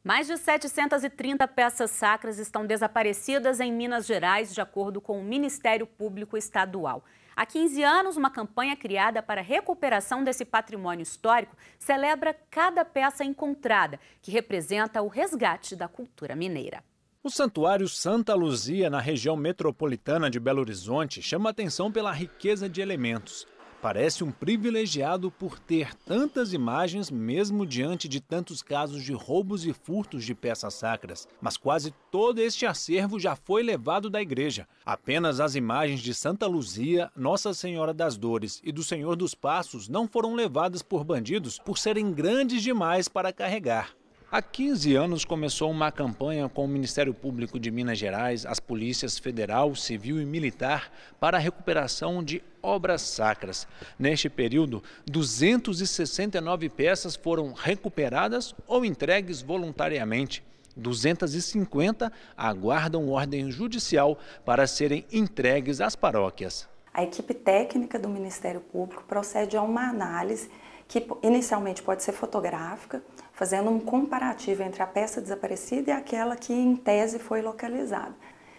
Mais de 730 peças sacras estão desaparecidas em Minas Gerais, de acordo com o Ministério Público Estadual. Há 15 anos, uma campanha criada para a recuperação desse patrimônio histórico celebra cada peça encontrada, que representa o resgate da cultura mineira. O Santuário Santa Luzia, na região metropolitana de Belo Horizonte, chama atenção pela riqueza de elementos. Parece um privilegiado por ter tantas imagens, mesmo diante de tantos casos de roubos e furtos de peças sacras. Mas quase todo este acervo já foi levado da igreja. Apenas as imagens de Santa Luzia, Nossa Senhora das Dores e do Senhor dos Passos não foram levadas por bandidos por serem grandes demais para carregar. Há 15 anos começou uma campanha com o Ministério Público de Minas Gerais, as polícias federal, civil e militar para a recuperação de obras sacras. Neste período, 269 peças foram recuperadas ou entregues voluntariamente. 250 aguardam ordem judicial para serem entregues às paróquias. A equipe técnica do Ministério Público procede a uma análise que inicialmente pode ser fotográfica, fazendo um comparativo entre a peça desaparecida e aquela que em tese foi localizada.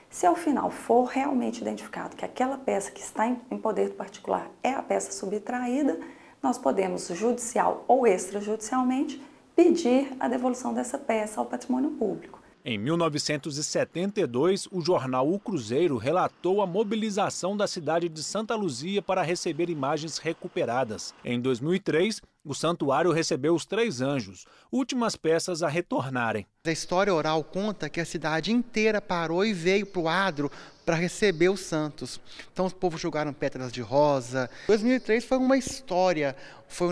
Se ao final for realmente identificado que aquela peça que está em poder do particular é a peça subtraída, nós podemos, judicial ou extrajudicialmente, pedir a devolução dessa peça ao patrimônio público. Em 1972, o jornal O Cruzeiro relatou a mobilização da cidade de Santa Luzia para receber imagens recuperadas. Em 2003, o santuário recebeu os 3 anjos, últimas peças a retornarem. A história oral conta que a cidade inteira parou e veio para o adro para receber os santos. Então os povos jogaram pétalas de rosa. 2003 foi uma história,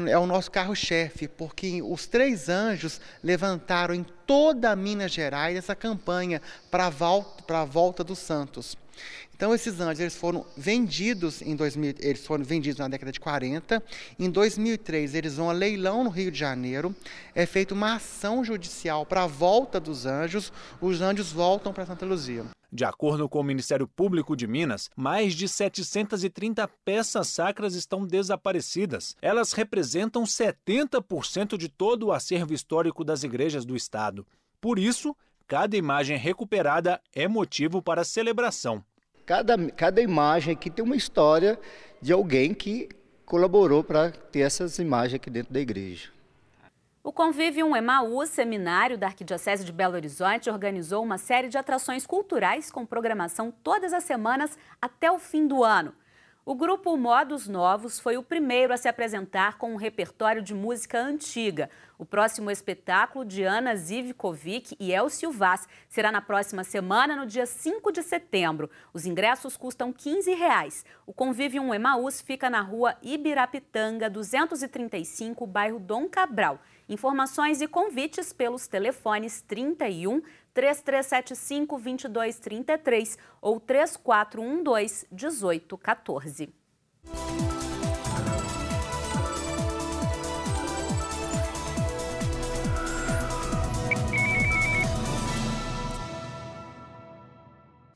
é o nosso carro-chefe, porque os 3 anjos levantaram em toda Minas Gerais essa campanha para a volta dos santos. Então esses anjos eles foram vendidos na década de 40. Em 2003 eles vão a leilão no Rio de Janeiro. É feita uma ação judicial para a volta dos anjos. Os anjos voltam para Santa Luzia. De acordo com o Ministério Público de Minas, mais de 730 peças sacras estão desaparecidas. Elas representam 70% de todo o acervo histórico das igrejas do estado. Por isso, cada imagem recuperada é motivo para celebração. Cada imagem aqui tem uma história de alguém que colaborou para ter essas imagens aqui dentro da igreja. O Convivium Emaús, seminário da Arquidiocese de Belo Horizonte, organizou uma série de atrações culturais com programação todas as semanas até o fim do ano. O grupo Modos Novos foi o primeiro a se apresentar com um repertório de música antiga. O próximo espetáculo de Ana Zivkovic e Elcio Vaz será na próxima semana, no dia 5 de setembro. Os ingressos custam R$15. O Convivium Emaús fica na rua Ibirapitanga, 235, bairro Dom Cabral. Informações e convites pelos telefones 31 3375 2233 ou 3412 1814.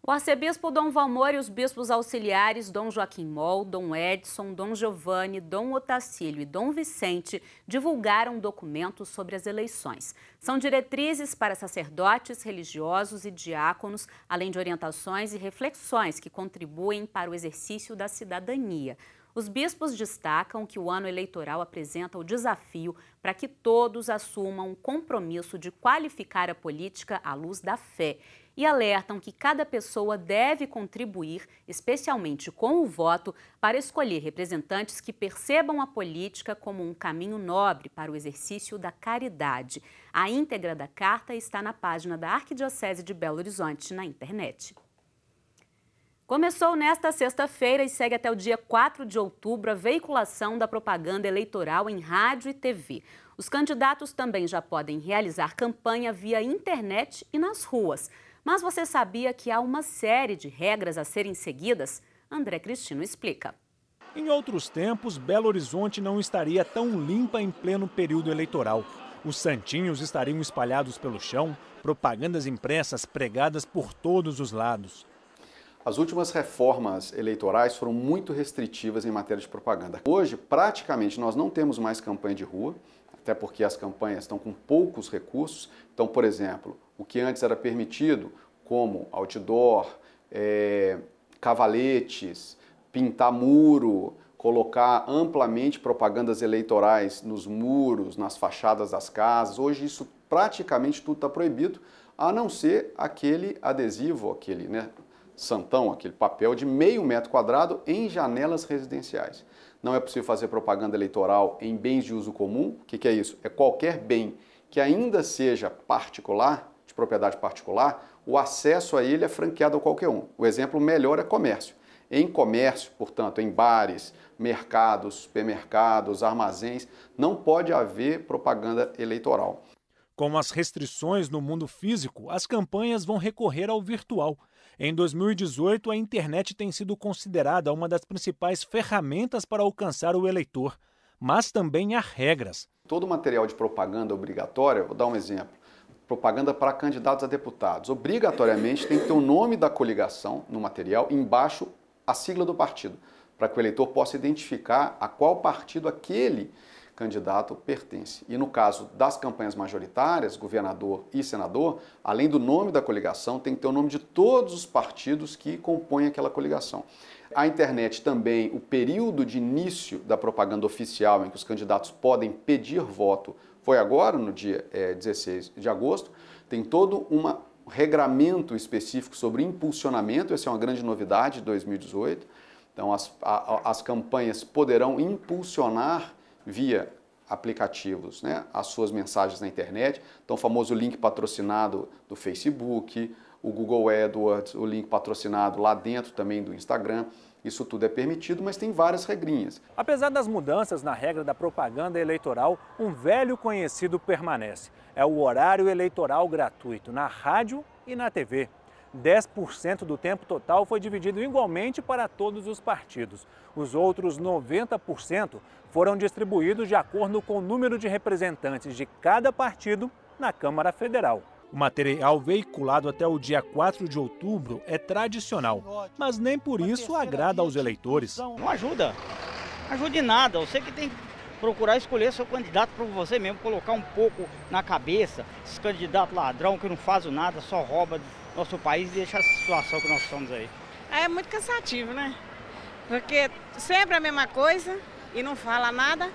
O arcebispo Dom Valmor e os bispos auxiliares Dom Joaquim Moll, Dom Edson, Dom Giovanni, Dom Otacílio e Dom Vicente divulgaram documentos sobre as eleições. São diretrizes para sacerdotes, religiosos e diáconos, além de orientações e reflexões que contribuem para o exercício da cidadania. Os bispos destacam que o ano eleitoral apresenta o desafio para que todos assumam o compromisso de qualificar a política à luz da fé e alertam que cada pessoa deve contribuir, especialmente com o voto, para escolher representantes que percebam a política como um caminho nobre para o exercício da caridade. A íntegra da carta está na página da Arquidiocese de Belo Horizonte na internet. Começou nesta sexta-feira e segue até o dia 4 de outubro a veiculação da propaganda eleitoral em rádio e TV. Os candidatos também já podem realizar campanha via internet e nas ruas. Mas você sabia que há uma série de regras a serem seguidas? André Cristino explica. Em outros tempos, Belo Horizonte não estaria tão limpa em pleno período eleitoral. Os santinhos estariam espalhados pelo chão, propagandas impressas pregadas por todos os lados. As últimas reformas eleitorais foram muito restritivas em matéria de propaganda. Hoje, praticamente, nós não temos mais campanha de rua. até porque as campanhas estão com poucos recursos. Então, por exemplo, o que antes era permitido, como outdoor, cavaletes, pintar muro, colocar amplamente propagandas eleitorais nos muros, nas fachadas das casas, hoje isso praticamente tudo está proibido, a não ser aquele adesivo, aquele santão, aquele papel de meio metro quadrado em janelas residenciais. Não é possível fazer propaganda eleitoral em bens de uso comum. O que é isso? É qualquer bem que ainda seja particular, de propriedade particular, o acesso a ele é franqueado a qualquer um. O exemplo melhor é comércio. Em comércio, portanto, em bares, mercados, supermercados, armazéns, não pode haver propaganda eleitoral. Com as restrições no mundo físico, as campanhas vão recorrer ao virtual. Em 2018, a internet tem sido considerada uma das principais ferramentas para alcançar o eleitor, mas também há regras. Todo material de propaganda obrigatória, vou dar um exemplo, propaganda para candidatos a deputados, obrigatoriamente tem que ter o nome da coligação no material, embaixo a sigla do partido, para que o eleitor possa identificar a qual partido aquele candidato pertence. E no caso das campanhas majoritárias, governador e senador, além do nome da coligação, tem que ter o nome de todos os partidos que compõem aquela coligação. A internet também, o período de início da propaganda oficial em que os candidatos podem pedir voto, foi agora, no dia 16 de agosto, tem todo um regramento específico sobre impulsionamento, essa é uma grande novidade de 2018. Então, as campanhas poderão impulsionar via aplicativos, as suas mensagens na internet. Então, o famoso link patrocinado do Facebook, o Google AdWords, o link patrocinado lá dentro também do Instagram. Isso tudo é permitido, mas tem várias regrinhas. Apesar das mudanças na regra da propaganda eleitoral, um velho conhecido permanece. É o horário eleitoral gratuito na rádio e na TV. 10% do tempo total foi dividido igualmente para todos os partidos. Os outros 90% foram distribuídos de acordo com o número de representantes de cada partido na Câmara Federal. O material veiculado até o dia 4 de outubro é tradicional, mas nem por isso agrada aos eleitores. Não ajuda em nada. Você que tem que procurar escolher seu candidato para você mesmo, colocar um pouco na cabeça, esse candidato ladrão que não faz nada, só rouba nosso país e deixa a situação que nós estamos aí. É muito cansativo, né? Porque sempre a mesma coisa e não fala nada,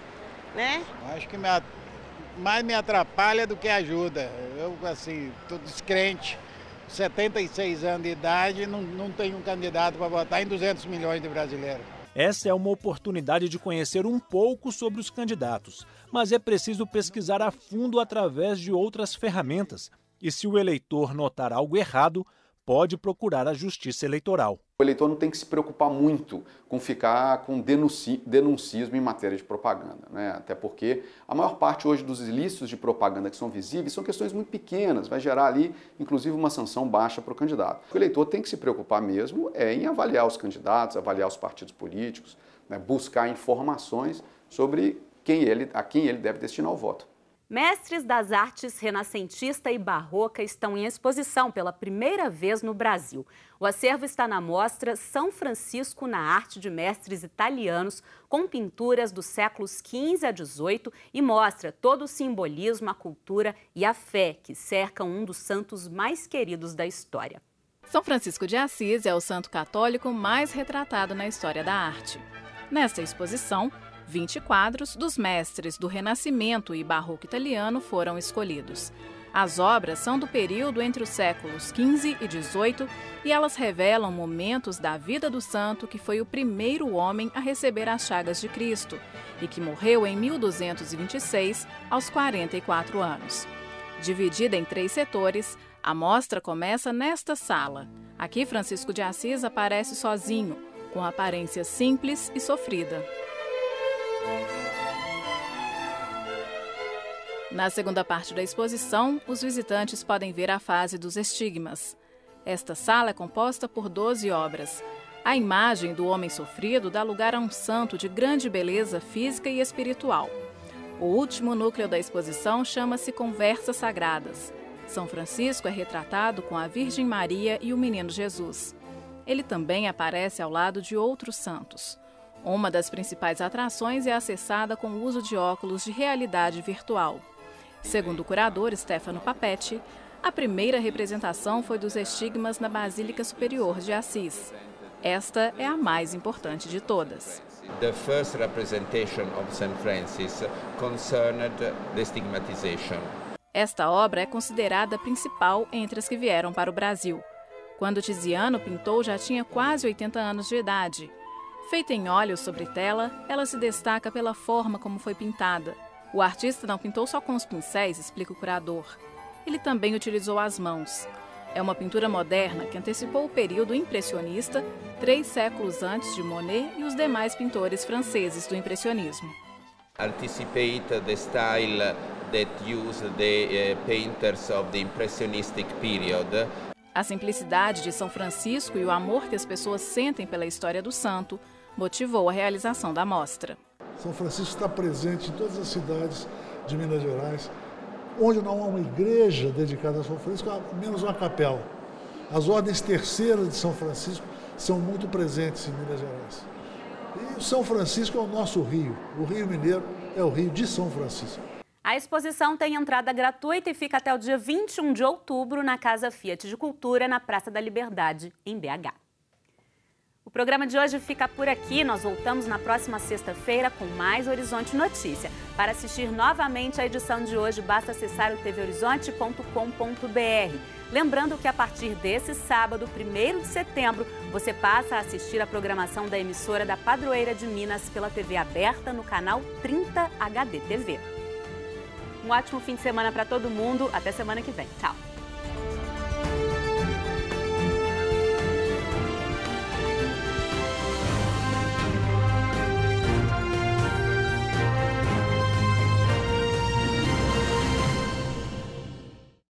né? Acho que mais me atrapalha do que ajuda. Eu, assim, tô descrente, 76 anos de idade, não tenho um candidato para votar em 200 milhões de brasileiros. Essa é uma oportunidade de conhecer um pouco sobre os candidatos, mas é preciso pesquisar a fundo através de outras ferramentas. E se o eleitor notar algo errado, pode procurar a Justiça Eleitoral. O eleitor não tem que se preocupar muito com ficar com denuncismo em matéria de propaganda, Até porque a maior parte hoje dos ilícitos de propaganda que são visíveis são questões muito pequenas, vai gerar ali, inclusive, uma sanção baixa para o candidato. O eleitor tem que se preocupar mesmo em avaliar os candidatos, avaliar os partidos políticos, buscar informações sobre a quem ele deve destinar o voto. Mestres das artes renascentista e barroca estão em exposição pela primeira vez no Brasil. O acervo está na mostra São Francisco na Arte de Mestres Italianos, com pinturas dos séculos XV a XVIII e mostra todo o simbolismo, a cultura e a fé que cercam um dos santos mais queridos da história. São Francisco de Assis é o santo católico mais retratado na história da arte. Nesta exposição, 20 quadros dos mestres do Renascimento e Barroco italiano foram escolhidos. As obras são do período entre os séculos XV e XVIII e elas revelam momentos da vida do santo que foi o primeiro homem a receber as chagas de Cristo e que morreu em 1226, aos 44 anos. Dividida em 3 setores, a mostra começa nesta sala. Aqui, Francisco de Assis aparece sozinho, com aparência simples e sofrida. Na segunda parte da exposição, os visitantes podem ver a fase dos estigmas. Esta sala é composta por 12 obras. A imagem do homem sofrido dá lugar a um santo de grande beleza física e espiritual. O último núcleo da exposição chama-se Conversas Sagradas. São Francisco é retratado com a Virgem Maria e o Menino Jesus. Ele também aparece ao lado de outros santos. Uma das principais atrações é acessada com o uso de óculos de realidade virtual. Segundo o curador Stefano Papetti, a primeira representação foi dos estigmas na Basílica Superior de Assis. Esta é a mais importante de todas. The first representation of St. Francis concerned the stigmatization. Esta obra é considerada a principal entre as que vieram para o Brasil. Quando Tiziano pintou, já tinha quase 80 anos de idade. Feita em óleo sobre tela, ela se destaca pela forma como foi pintada. O artista não pintou só com os pincéis, explica o curador. Ele também utilizou as mãos. É uma pintura moderna que antecipou o período impressionista, 3 séculos antes de Monet e os demais pintores franceses do impressionismo. Anticipate the style that use the painters of the impressionistic period. A simplicidade de São Francisco e o amor que as pessoas sentem pela história do santo motivou a realização da mostra. São Francisco está presente em todas as cidades de Minas Gerais, onde não há uma igreja dedicada a São Francisco, há menos uma capela. As ordens terceiras de São Francisco são muito presentes em Minas Gerais. E São Francisco é o nosso rio. O Rio Mineiro é o Rio de São Francisco. A exposição tem entrada gratuita e fica até o dia 21 de outubro na Casa Fiat de Cultura, na Praça da Liberdade, em BH. O programa de hoje fica por aqui. Nós voltamos na próxima sexta-feira com mais Horizonte Notícia. Para assistir novamente a edição de hoje, basta acessar o tvhorizonte.com.br. Lembrando que a partir desse sábado, 1º de setembro, você passa a assistir a programação da emissora da Padroeira de Minas pela TV aberta no canal 30 HD TV. Um ótimo fim de semana para todo mundo. Até semana que vem. Tchau!